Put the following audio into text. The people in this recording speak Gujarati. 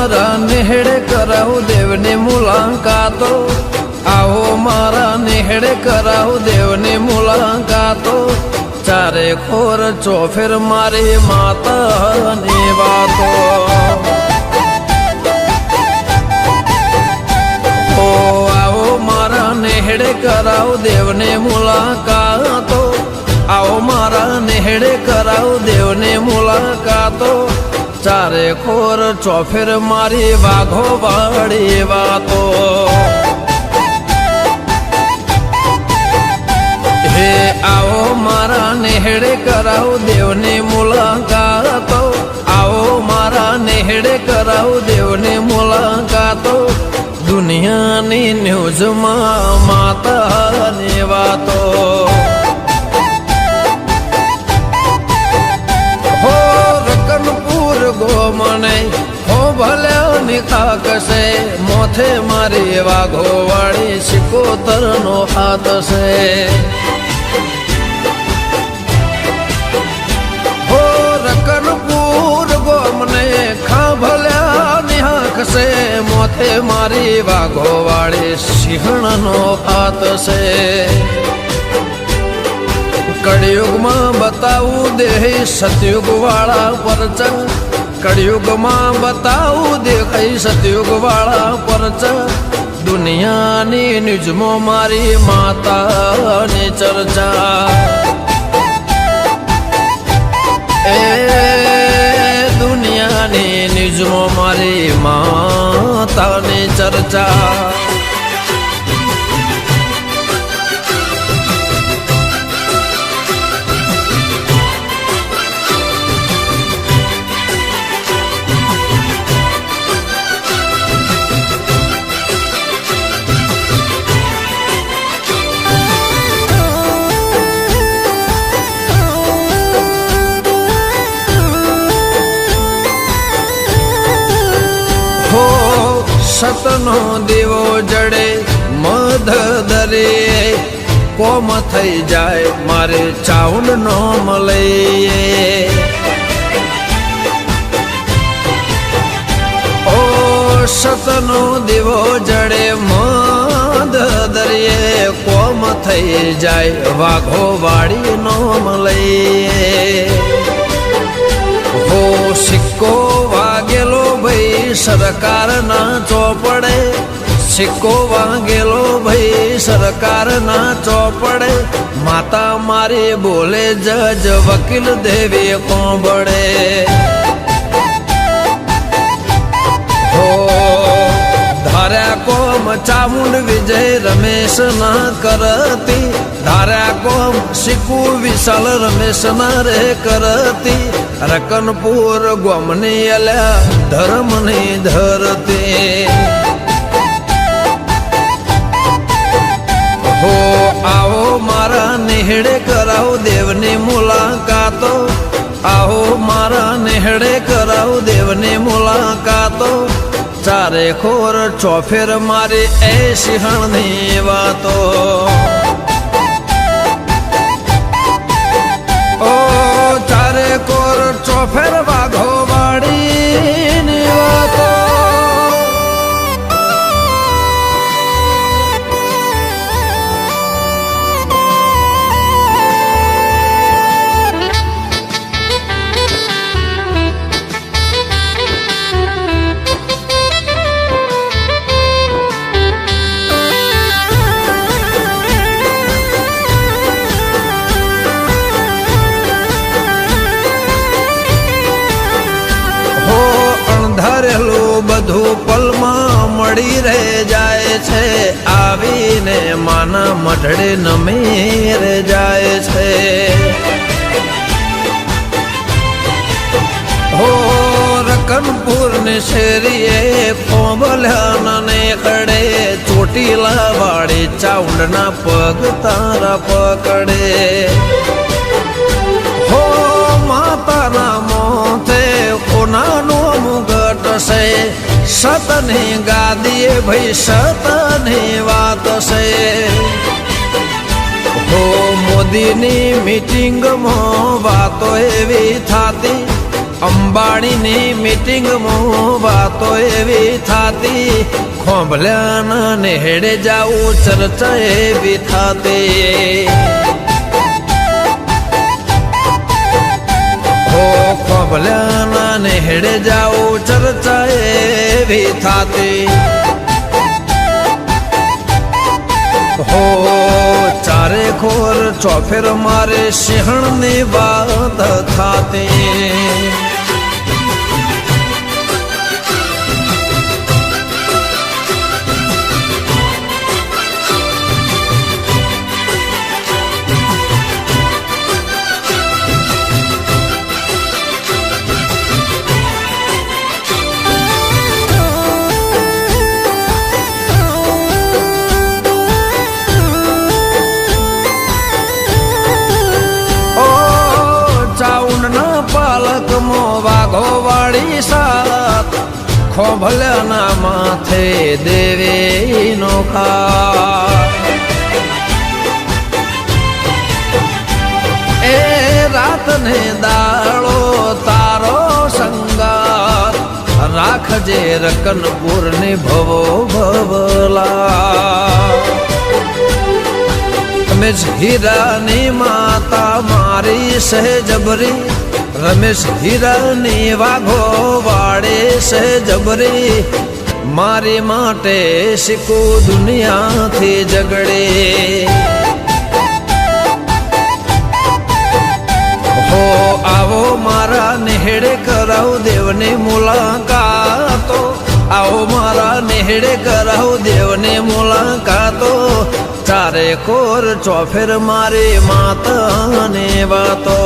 મારા નેહડે કરાવું દેવની મુલાકાતો, આવો મારા નેહડે કરાવું દેવની મુલાકાતો, ચારે ખોર ચોફેર મારી માતાની વાતો. ઓ આવો મારા નેહડે કરાવું દેવની મુલાકાતો, આવો મારા નેહડે કરાવું દેવની મુલાકાતો, ચારે ખોર ચોફેર મારી વાઘો વાળી વાતો. હે આવો મારા નેહડે કરાવું દેવની મુલાકાતો, આવો મારા નેહડે કરાવું દેવની મુલાકાતો, દુનિયાની ન્યૂઝમાં માતાની વાતો. હો રકનપુર ગોમણે હો ભલે ખાકશે, મોથે મારી વાઘો વાળી સિકોતરનો હાથ છે. હો રકનપુર ગોમને ખા ભલ્યા નિહાકશે, મોથે મારી વાઘો વાળી સિંહણનો હાથ છે. કળિયુગમાં બતાવું દેહ સતયુગ વાળા પરચ, કળિયુગમાં બતાવું દેખાય સતયુગ વાળા પરચ, દુનિયાની ન્યૂઝમાં મારી માતાની ચર્ચા. એ દુનિયાની ન્યૂઝમાં મારી માતાની ચર્ચા. સતનો દીવો જડે મધ દરે, કોમ થઈ જાય મારે ચાઉંડ નો મળે. ઓ સતનો દીવો જડે મધ દરિયે, કોમ થઈ જાય વાઘો વાળી નો મળે. હો સિક્કો વાગેલો ભાઈ સરકારના ચોપડે, સિક્કો વાગેલો ભાઈ સરકારના ચોપડે, માતા મારી બોલે જજ વકીલ દેવી કોંબડે. હો ધાર્યા કોમ ચામુંડ વિજય રમેશ ના કરતી, ધાર્યા કોમ સિક્કુ વિશાલ રમેશ ના રે કરતી, રકનપુર ગોમની અલ્યા ધર્મની ધરતી. હો આવો મારા નેહડે કરાવું દેવની મુલાકાતો, આવો મારા નેહડે કરાવું દેવની મુલાકાતો, ચારે ખોર ચોફેર મારી એ સિંહણની વાતો. ઓ ચારે કોર ચોફેર વાઘો વાળીની વાતો. ધારેલું બધું પલમાં મળી રહે જાય છે, આવીને માના મઢડે નમેર જાય છે. હો રકનપુર ને શેરીએ પોંબલ્યા ને કડે, ચોટીલા વાળી ચાઉંડના પગ તારા પકડે. હો માતાના મોથે કોનાનો મુગટ છે, સતની ગાદીએ ભાઈ સતની વાત છે. હો મોદીની મીટિંગમાં વાતો એવી થાતી, અંબાણીની મીટિંગમાં વાતો એવી થાતી, ખોંભલ્યાના નેહડે જાવું ચર્ચા એવી થાતી. હો ખોંભલ્યાના નેહડે જાવું ચર્ચા એવી થાતી. હો ચારે ખોર ચોફેર મારે સિંહણની વાત થાતી. વાઘો વાળી સાત ખોભલ્યાના માથે દેવી નો ખા. એ રાત ને દાળો તારો સંગાત, રાખજે રકનપુર ની ભવો ભવલા. રમેશ હીરાની માતા મારી સહેજબરી, રમેશ હીરાની વાઘો વાળે સહેજબરી, મારી માટે શીખું દુનિયાથી ઝગડે. હો આવો મારા નેહડે કરાવ દેવની મુલાકાતો, આવો મારા નેહડે કરાવ દેવની મુલાકાતો. ચારે કોર ચોફેર મારી માતાને વાતો.